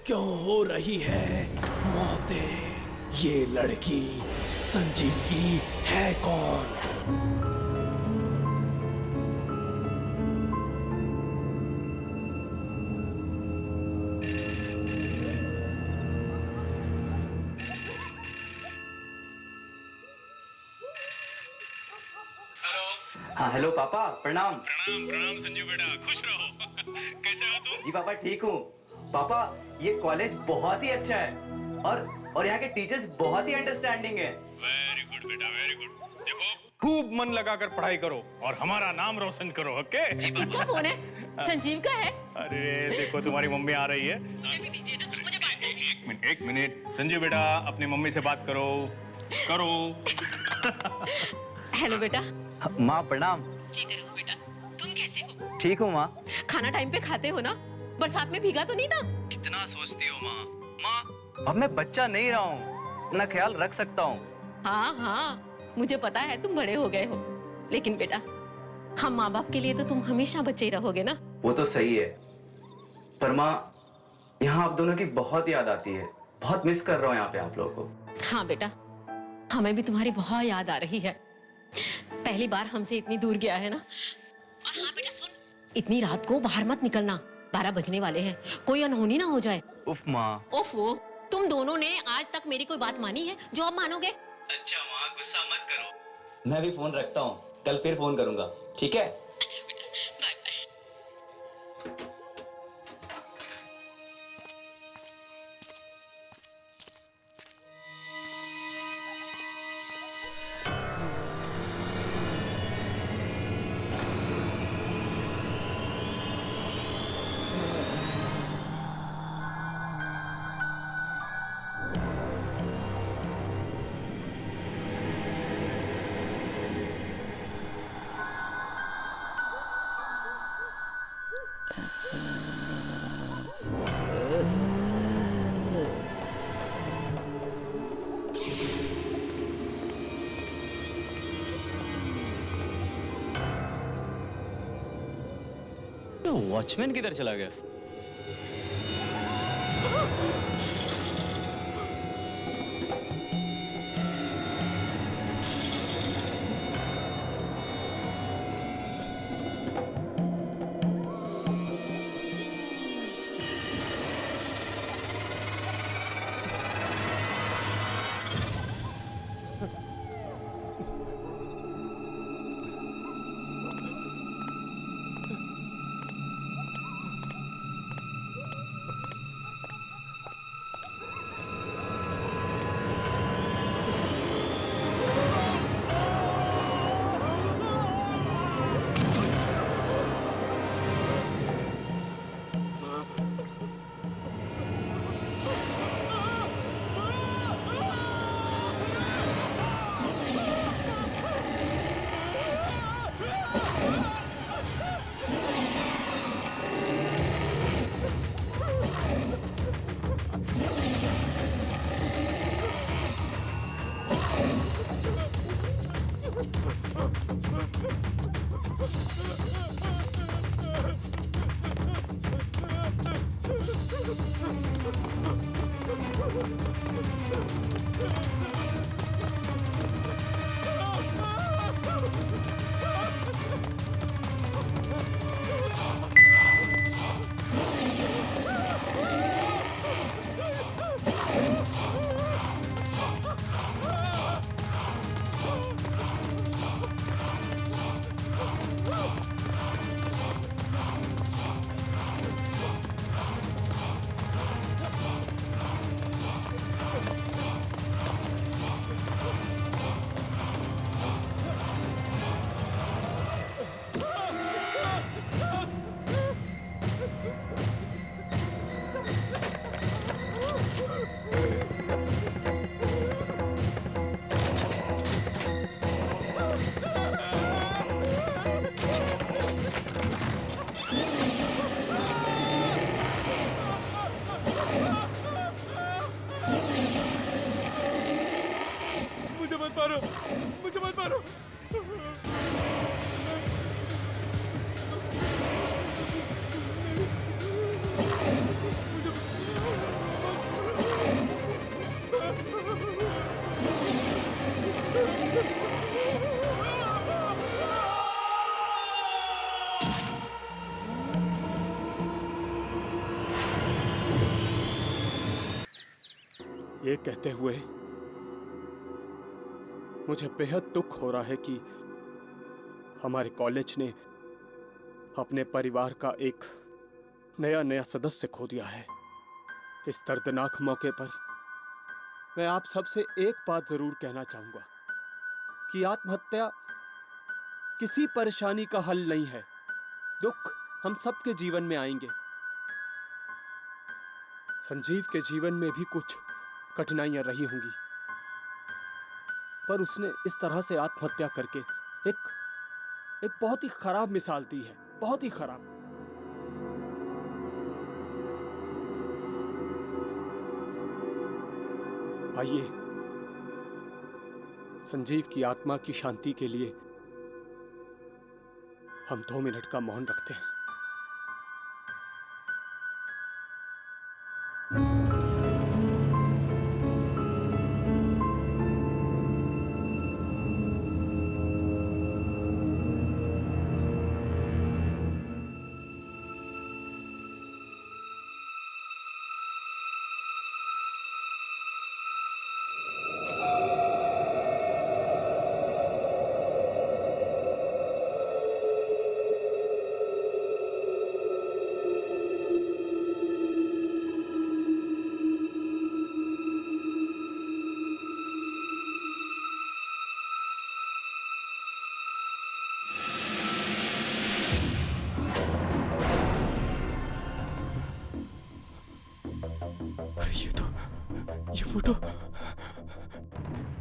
क्यों हो रही है मौतें? ये लड़की संजीवनी है कौन? हाँ हेलो पापा, प्रणाम। प्रणाम प्रणाम संजू बेटा, खुश रहो। कैसे हो तुम? जी पापा ठीक हूँ। पापा ये कॉलेज बहुत ही अच्छा है और यहाँ के टीचर्स बहुत ही अंडरस्टैंडिंग है। वेरी गुड बेटा, वेरी गुड। देखो खूब मन लगाकर पढ़ाई करो और हमारा नाम रोशन करो, ओके? किसका फोन है? संजीव का है। अरे देखो तुम्हारी मम्मी आ रही है। मुझे भी दीजिए ना, मुझे बात करनी है। एक मिनट संजू बेटा, अपनी मम्मी से बात करो करो। हेलो बेटा। माँ प्रणाम। जीते रहो बेटा। तुम कैसे हो? ठीक हूँ माँ। खाना टाइम पे खाते हो ना? बरसात में भीगा तो नहीं था? कितना सोचती हो माँ। अब मैं बच्चा नहीं रहा हूँ, अपना ख्याल रख सकता हूँ। हाँ, मुझे पता है तुम बड़े हो गए हो, लेकिन बेटा हम माँ बाप के लिए तो तुम हमेशा बच्चे ही रहोगे ना। वो तो सही है, पर माँ यहाँ आप दोनों की बहुत याद आती है। बहुत मिस कर रहा हूँ यहाँ पे आप लोगों को। हाँ बेटा, हमें भी तुम्हारी बहुत याद आ रही है। पहली बार हमसे इतनी दूर गया है ना। और हाँ बेटा सुन, इतनी रात को बाहर मत निकलना, 12 बजने वाले हैं, कोई अनहोनी ना हो जाए। उफ माँ। ओफो, तुम दोनों ने आज तक मेरी कोई बात मानी है जो अब मानोगे? अच्छा माँ गुस्सा मत करो। मैं भी फोन रखता हूँ, कल फिर फोन करूंगा, ठीक है? अच्छा बेटा, बाय बाय। वॉचमैन किधर चला गया? ये कहते हुए मुझे बेहद दुख हो रहा है कि हमारे कॉलेज ने अपने परिवार का एक नया सदस्य खो दिया है। इस दर्दनाक मौके पर मैं आप सबसे एक बात जरूर कहना चाहूंगा कि आत्महत्या किसी परेशानी का हल नहीं है। दुख हम सबके जीवन में आएंगे। संजीव के जीवन में भी कुछ कठिनाइयां रही होंगी, पर उसने इस तरह से आत्महत्या करके एक बहुत ही खराब मिसाल दी है, बहुत ही खराब। आइए संजीव की आत्मा की शांति के लिए हम 2 मिनट का मौन रखते हैं।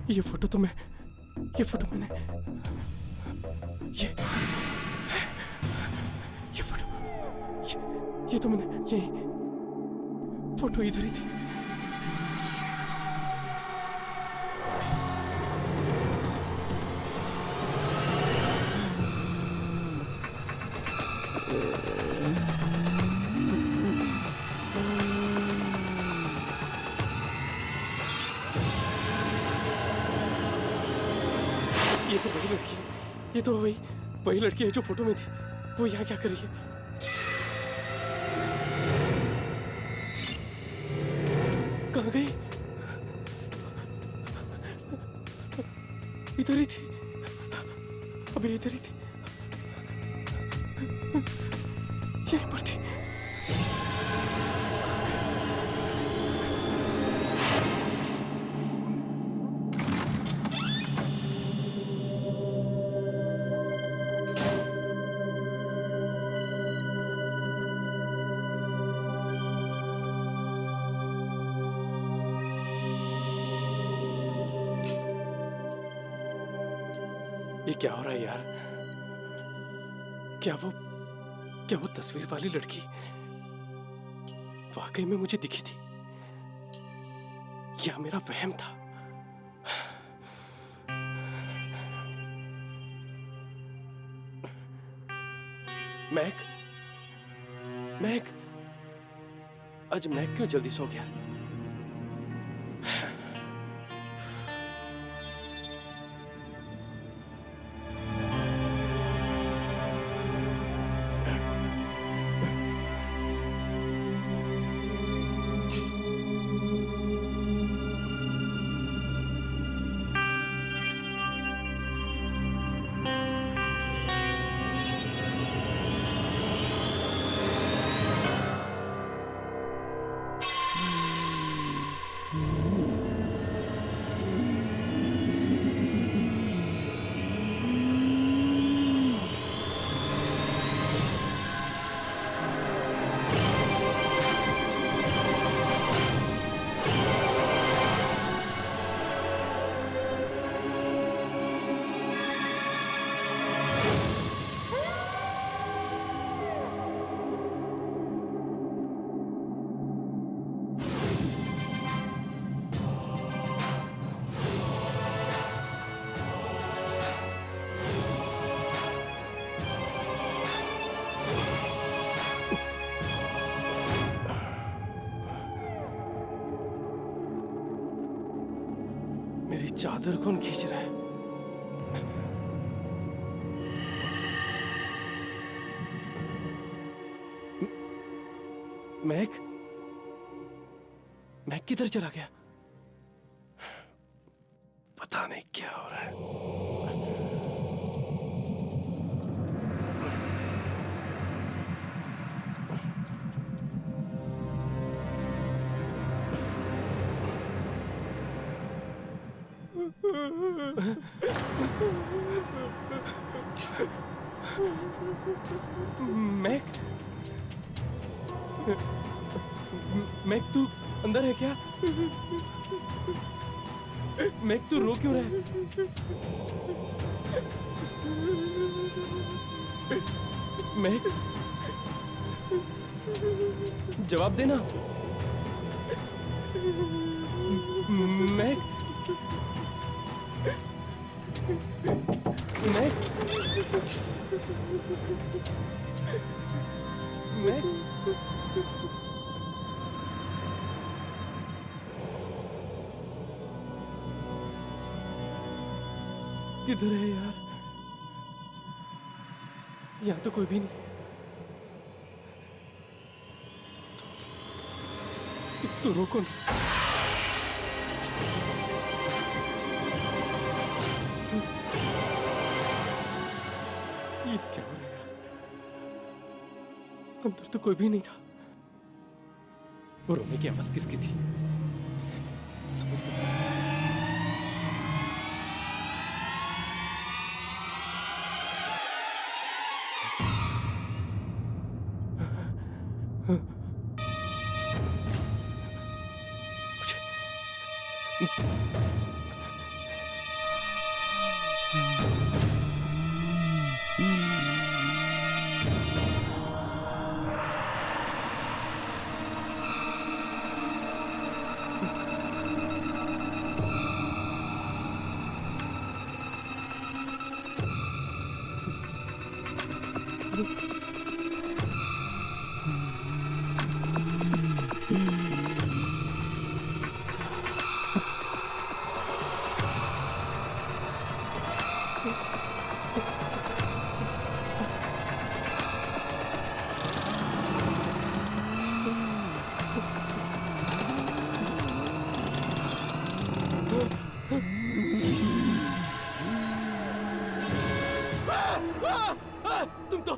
ये फोटो मैंने ये तो मैंने ये फोटो इधर ही थी। ये तो वही लड़की है, ये तो वही लड़की है जो फोटो में थी। वो यहाँ क्या कर रही है? कहाँ गई? इधर ही थी, अभी इधर ही थी, यहीं पर थी। ये क्या हो रहा है यार? क्या वो तस्वीर वाली लड़की वाकई में मुझे दिखी थी या मेरा वहम था? मैक आज मैक क्यों जल्दी सो गया? मेरी चादर कौन खींच रहा है? मैक किधर चला गया? पता नहीं क्या हो रहा है। मैक, मैक तू अंदर है क्या? मैक तू रो क्यों रहा है? मैक, जवाब देना। मैक, मैक, मैक, किधर है यार? यहाँ तो कोई भी नहीं। तू रोको ना। ये क्या हो रहा है? अंदर तो कोई भी नहीं था। वो रोने की आवाज किसकी थी? समझ में नहीं आ रहा। तुम तो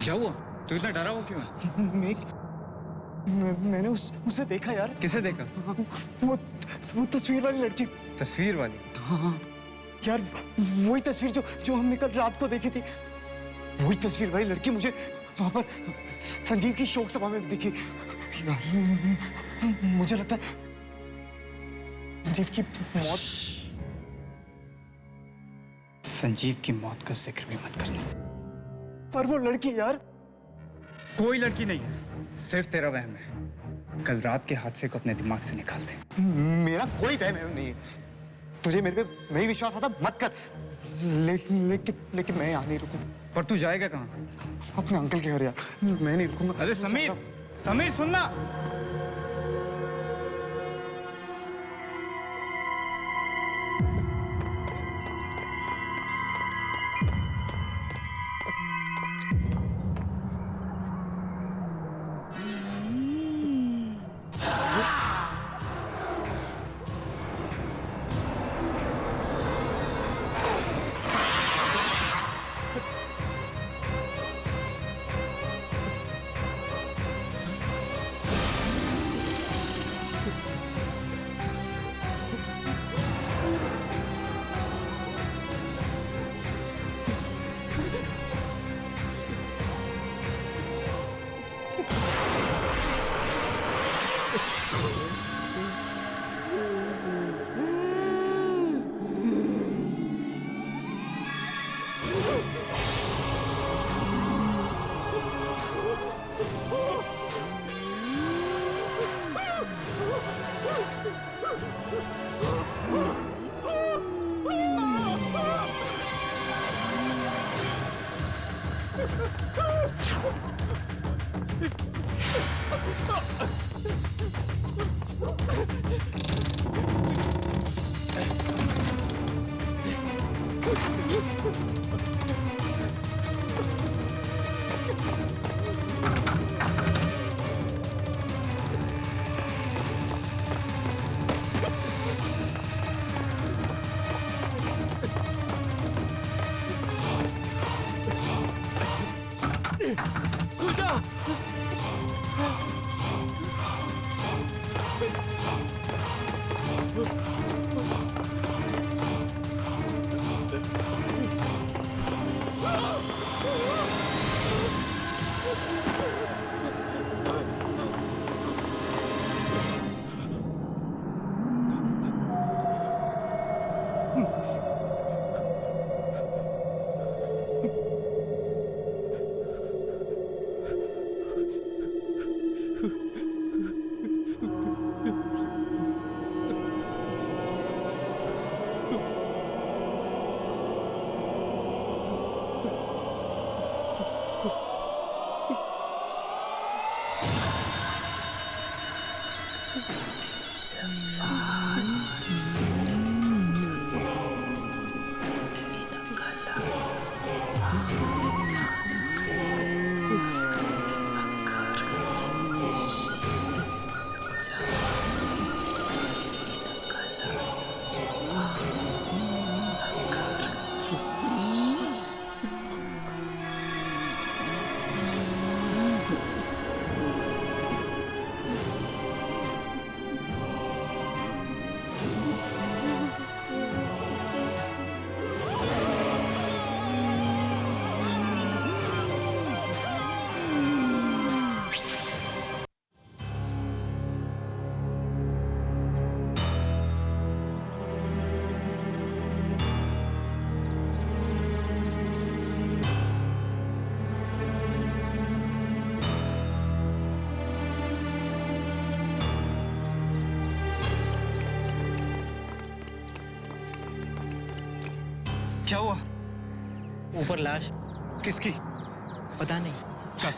क्या हुआ? तू इतना डरा हुआ क्यों है? मैंने उसे देखा यार। किसे देखा? वो तस्वीर वाली लड़की। तस्वीर वाली? हाँ यार, वही तस्वीर जो हमने कल रात को देखी थी। वही तस्वीर वाली लड़की मुझे वहां पर संजीव की शोक सभा में दिखी। यार, मुझे लगता है संजीव की मौत। संजीव की मौत का जिक्र भी मत करना। पर वो लड़की यार। कोई लड़की नहीं है, सिर्फ तेरा वहम है। कल रात के हादसे को अपने दिमाग से निकाल दे। मेरा कोई वहम नहीं है। तुझे मेरे पे नहीं विश्वास आता मत कर। लेकिन मैं यहाँ नहीं रुकूं। पर तू जाएगा कहाँ? अपने अंकल के घर यार। मैं नहीं रुकूंगा। अरे समीर, समीर सुनना। क्या हुआ? ऊपर लाश। किसकी? पता नहीं। चल।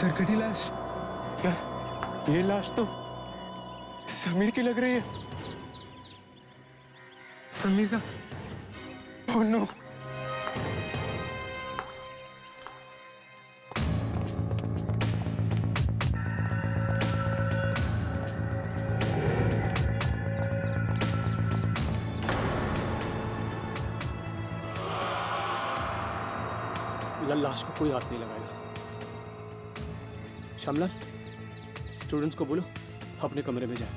सरकटी लाश? क्या ये लाश तो समीर की लग रही है। समीर का? Oh no. लाश को कोई हाथ नहीं लगाएगा। श्यामलाल, स्टूडेंट्स को बोलो अपने कमरे में जाए।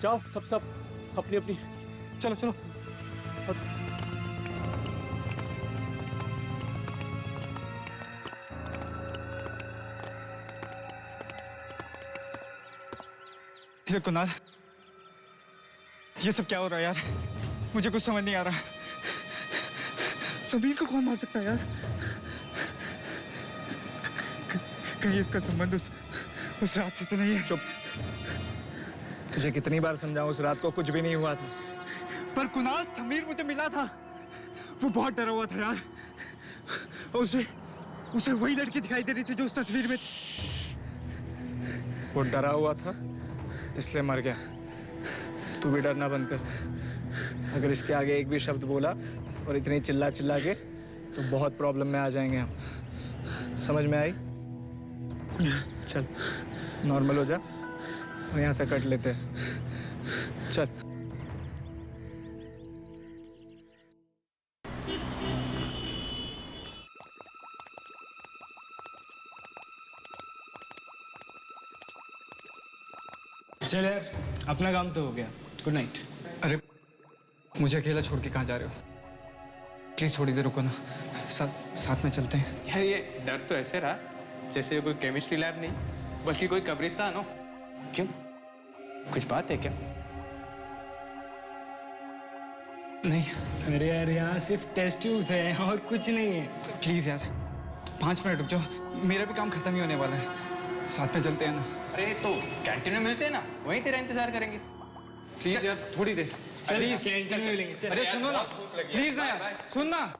जाओ सब अपनी अपनी। चलो चलो। ये कुणाल, ये सब क्या हो रहा है यार? मुझे कुछ समझ नहीं आ रहा। समीर को कौन मार सकता है यार? कहीं इसका संबंध उस रात से तो नहीं है? चुप। तुझे कितनी बार समझाऊं, उस रात को कुछ भी नहीं हुआ था। पर कुणाल, समीर मुझे मिला था। वो बहुत डरा हुआ था यार। उसे वही लड़की दिखाई दे रही थी जो उस तस्वीर में। वो डरा हुआ था इसलिए मर गया। तू भी डरना बंद कर। अगर इसके आगे एक भी शब्द बोला और इतनी चिल्ला के तो बहुत प्रॉब्लम में आ जाएंगे हम। समझ में आई? चल नॉर्मल हो जा, और यहाँ से कट लेते हैं। चल। चल यार, अपना काम तो हो गया। Good night. अरे मुझे अकेला छोड़ के कहाँ जा रहे हो? प्लीज थोड़ी देर रुको ना, साथ में चलते हैं। यार ये डर तो ऐसे रहा जैसे ये कोई केमिस्ट्री लैब नहीं बल्कि कोई कब्रिस्तान हो। क्यों, कुछ बात है क्या? नहीं। अरे यार यहाँ सिर्फ टेस्ट ट्यूब्स है और कुछ नहीं है। प्लीज यार 5 मिनट रुक जाओ, मेरा भी काम खत्म ही होने वाला है। साथ में चलते हैं ना। अरे तो कैंटीन में मिलते हैं ना, वहीं तेरा इंतजार करेंगे। प्लीज यार थोड़ी देर। प्लीज कैंटीन में मिलेंगे। चल। अरे सुनो ना, प्लीज ना यार, सुन ना।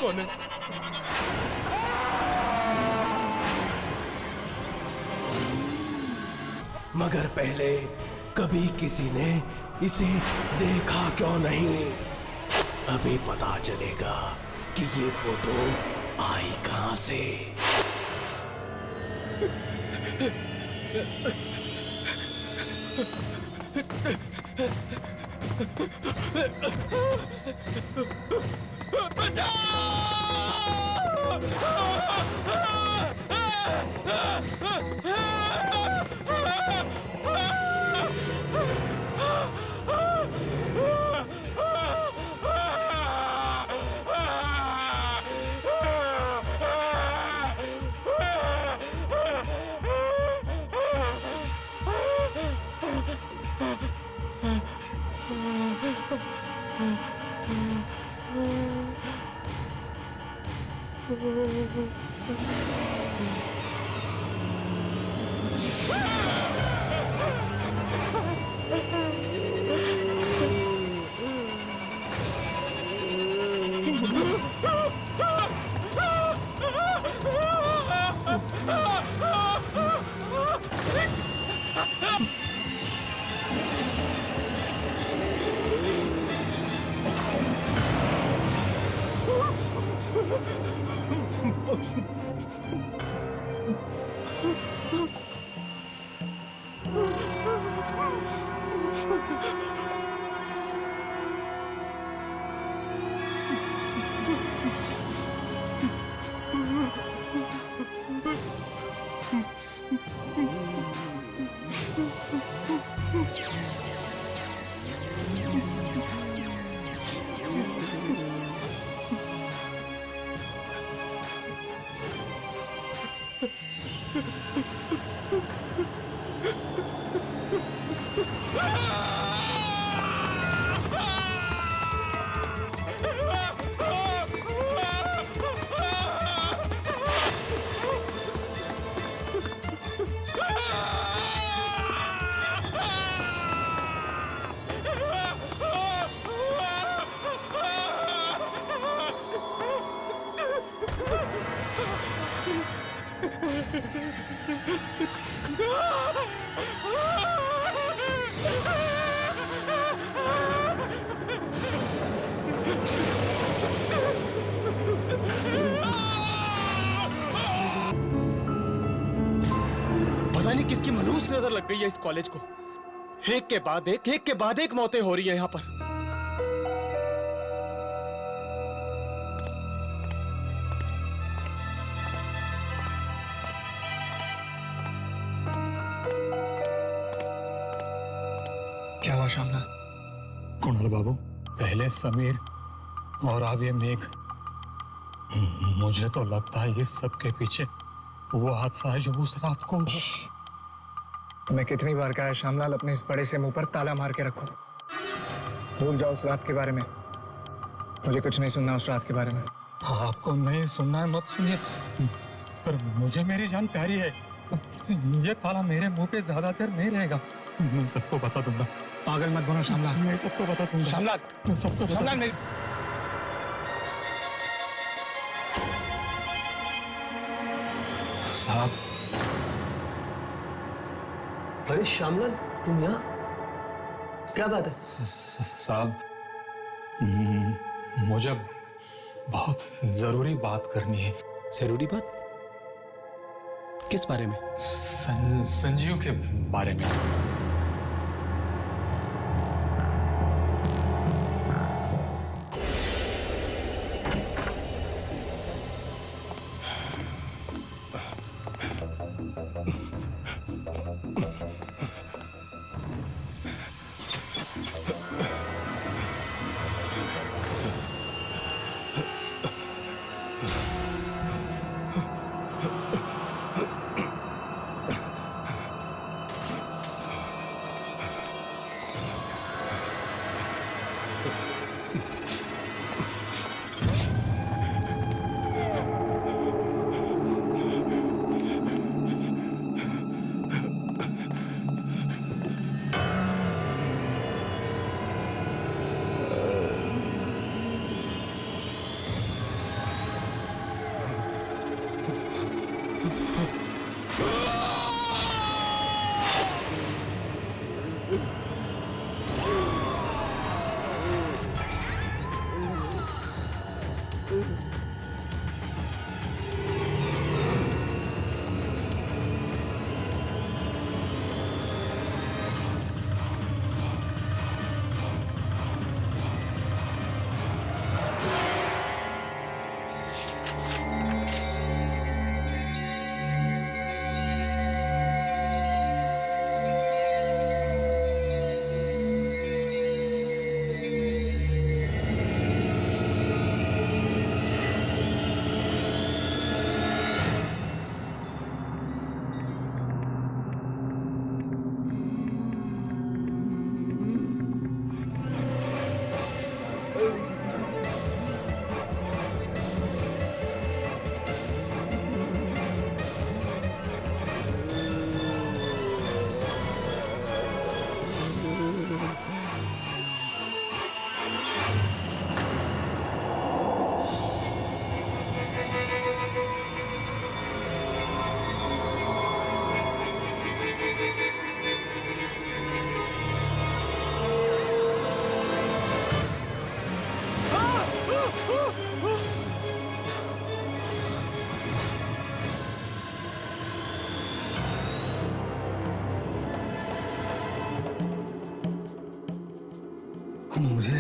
कौन है? मगर पहले कभी किसी ने इसे देखा क्यों नहीं? अभी पता चलेगा कि ये फोटो आई कहां से। पता नहीं किसकी मनहूस नजर लग गई है इस कॉलेज को। एक के बाद एक मौतें हो रही है यहाँ पर। क्या हुआ श्यामलाल? कुणाल बाबू, पहले समीर और अब ये मेघ। मुझे तो लगता है इस सब के पीछे वो हादसा है जो उस रात को। मैं कितनी बार कहा है श्यामलाल, अपने इस बड़े से मुंह पर ताला मार के रखो। भूल जाओ उस रात के बारे में। मुझे कुछ नहीं सुनना उस रात के बारे में। आपको नहीं सुनना है मत सुनिए, पर मुझे मेरी जान प्यारी है। ये ताला मेरे मुंह पे ज्यादा देर नहीं रहेगा। मैं सबको बता दूंगा। पागल मत बनो श्यामलाल। मैं सबको बता दूंगा। श्यामलाल, मैं सबको बता श्यामलाल मेरी साहब। अरे श्यामलाल, तुम यहाँ? क्या बात है? साहब, मुझे बहुत जरूरी बात करनी है। जरूरी बात? किस बारे में? संजीव के बारे में।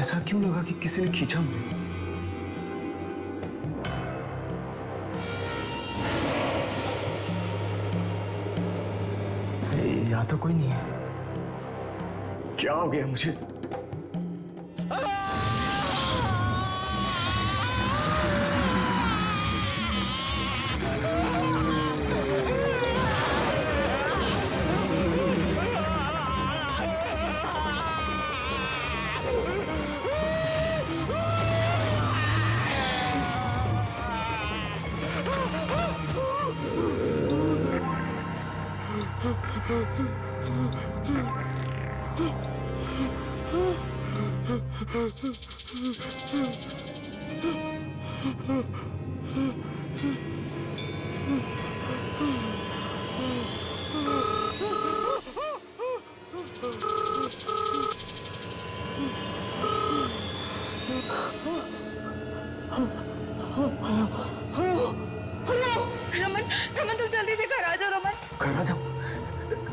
ऐसा क्यों लगा कि किसी ने खींचा मुझे? यहाँ तो कोई नहीं है। क्या हो गया मुझे? रमन, रमन तुम जल्दी से घर आ जाओ रमन। घर आ जाओ?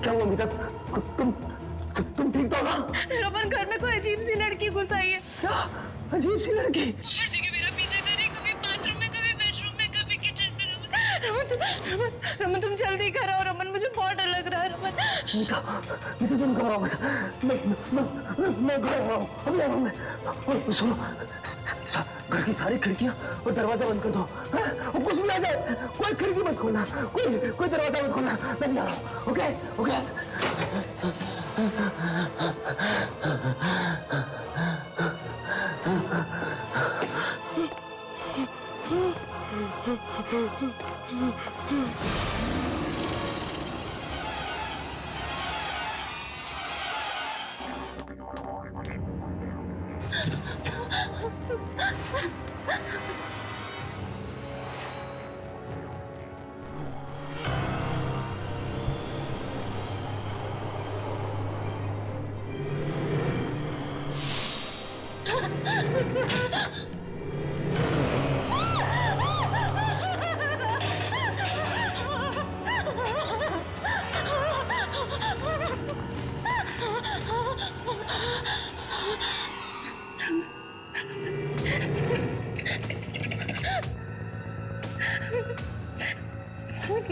क्या हुआ अमिता? तुम ठीक तो ना? रमन घर में कोई अजीब सी लड़की घुस आई है। क्या अजीब सी लड़की? हर जगह मेरा पीछा कर रही, कभी बाथरूम में, कभी बेडरूम में, कभी किचन में। रमन तुम जल्दी घर आओ रमन, मुझे बहुत डर लग रहा है रमन। मीता तुम घबराओ मत। मैं घर आ रहा हूँ, अभी आ रहा हूँ मैं। और सुनो, घर की सारी खिड़कियाँ और दरवाजा बंद कर दो। और कुछ भी आ जाए, कोई खिड़की मत खोलना, कोई दरवाजा मत खोलना। मैं नहीं आ रहा हूँ। Okay okay.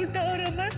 उठाओ रमन।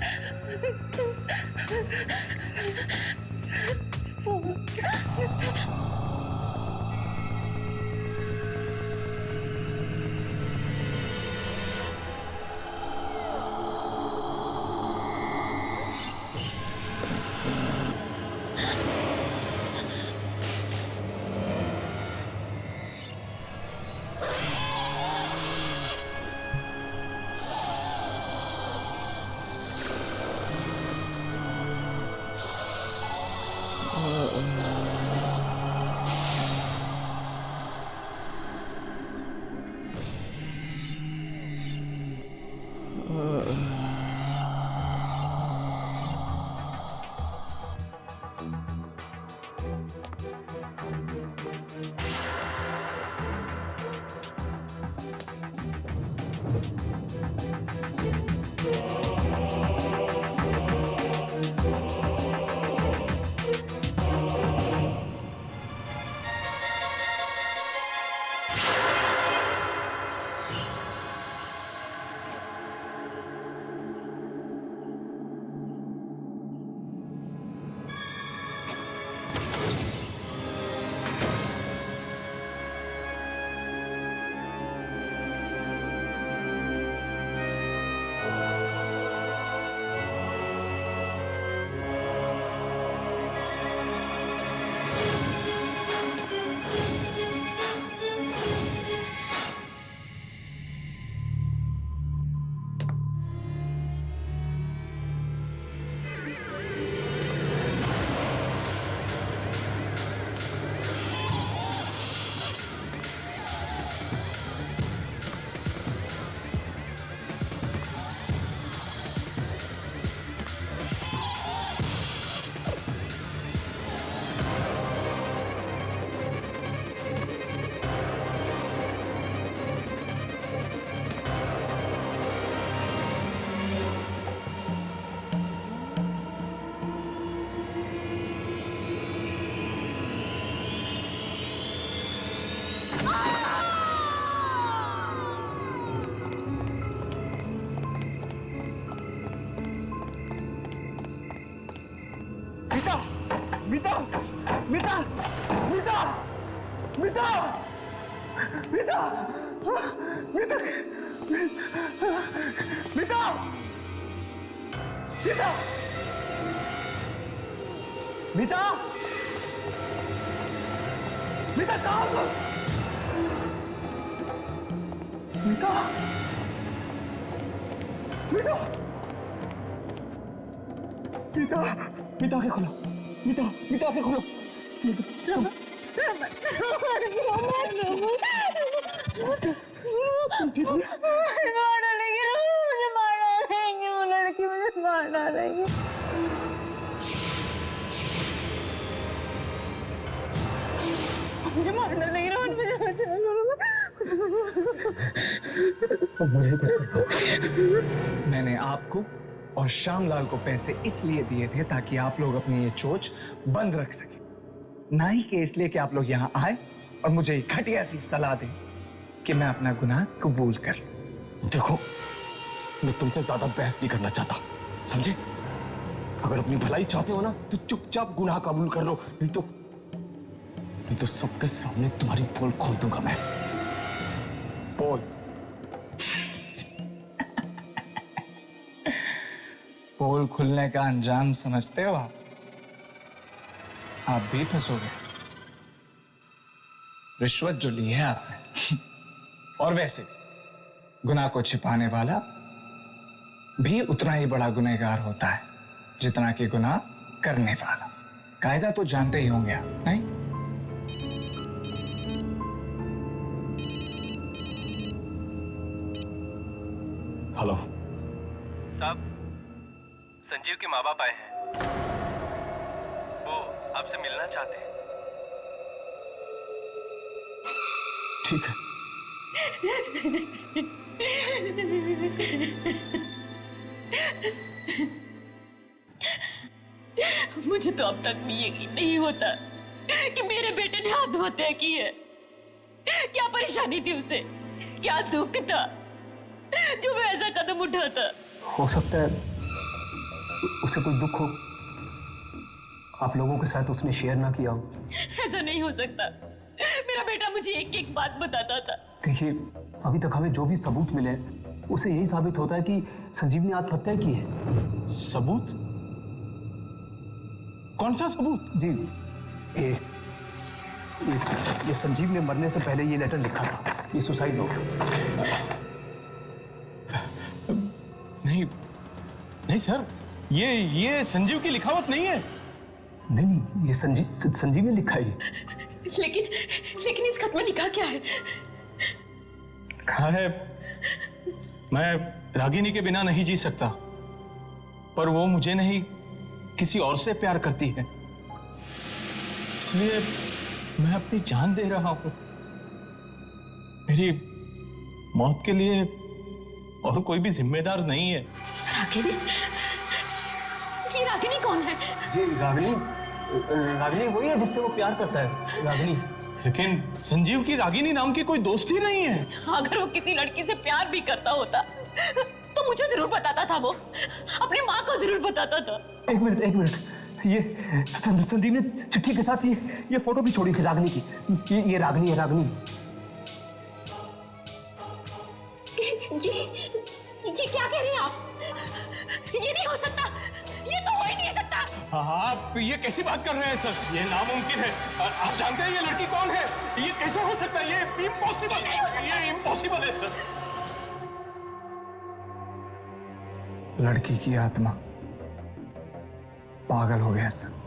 मीता मीता मीता मीता मीता मीता मीता मीता मीता मीता कहाँ हो? मीता मीता मीता मीता आंखें खोलो मीता मीता आंखें खोलो मार डालेंगे मुझे मार डालेंगे वो लड़की मुझे मार डालेंगे मुझे मार डालेंगे रोहन मुझे कुछ कर मैंने आपको और श्यामलाल को पैसे इसलिए दिए थे ताकि आप लोग अपनी ये चोच बंद रख सके, ना ही कि इसलिए कि आप लोग यहाँ आए और मुझे घटिया सी सलाह दें कि मैं अपना गुनाह कबूल कर लूं। देखो, मैं तुमसे ज्यादा बहस नहीं करना चाहता, समझे? अगर अपनी भलाई चाहते हो ना तो चुपचाप गुनाह कबूल कर लो, नहीं तो सबके सामने तुम्हारी पोल खोल दूंगा मैं। पोल पोल खुलने का अंजाम समझते हो आप भी फंसोगे। रिश्वत जो ली है आपने और वैसे गुनाह को छिपाने वाला भी उतना ही बड़ा गुनहगार होता है जितना कि गुनाह करने वाला। कायदा तो जानते ही होंगे आप, नहीं? हेलो साहब, संजीव के माँ बाप आए हैं, वो आपसे मिलना चाहते हैं। ठीक है। मुझे तो अब तक भी यकीन नहीं होता कि मेरे बेटे ने आत्महत्या की है। क्या परेशानी थी उसे, क्या दुख था जो वह ऐसा कदम उठाता। हो सकता है उसे कोई दुख हो, आप लोगों के साथ उसने शेयर ना किया हो। ऐसा नहीं हो सकता। मेरा बेटा मुझे एक एक बात बताता था। देखिए, अभी तक हमें जो भी सबूत मिले उसे यही साबित होता है कि संजीव ने आत्महत्या की है। सबूत? कौन सा सबूत? जी, ये संजीव ने मरने से पहले ये लेटर लिखा था, ये सुसाइड नोट। नहीं सर, ये संजीव की लिखावट नहीं है। नहीं, ये संजीव ने लिखा है। लेकिन इस खत में लिखा क्या है? कहा है, मैं रागिनी के बिना नहीं जी सकता, पर वो मुझे नहीं किसी और से प्यार करती है, इसलिए मैं अपनी जान दे रहा हूं। मेरी मौत के लिए और कोई भी जिम्मेदार नहीं है। रागिनी? ये रागिनी कौन है? जी, रागिनी वही है जिससे वो प्यार करता है, रागिनी। लेकिन संजीव की रागिनी नाम की कोई दोस्त ही नहीं है। अगर वो किसी लड़की से प्यार भी करता होता तो मुझे जरूर बताता था, वो अपनी माँ को जरूर बताता था। एक मिनट, ये संदीप ने चिट्ठी के साथ ये फोटो भी छोड़ी थी रागिनी की। ये रागिनी है, रागिनी। ये क्या कह रहे हैं आप? ये नहीं हो सकता, ये तो हो ही नहीं सकता। आप ये कैसी बात कर रहे हैं सर? ये नामुमकिन है। आप जानते हैं ये लड़की कौन है? ये कैसे हो सकता है? ये इम्पॉसिबल है, ये इम्पॉसिबल है सर। लड़की की आत्मा पागल हो गया सर।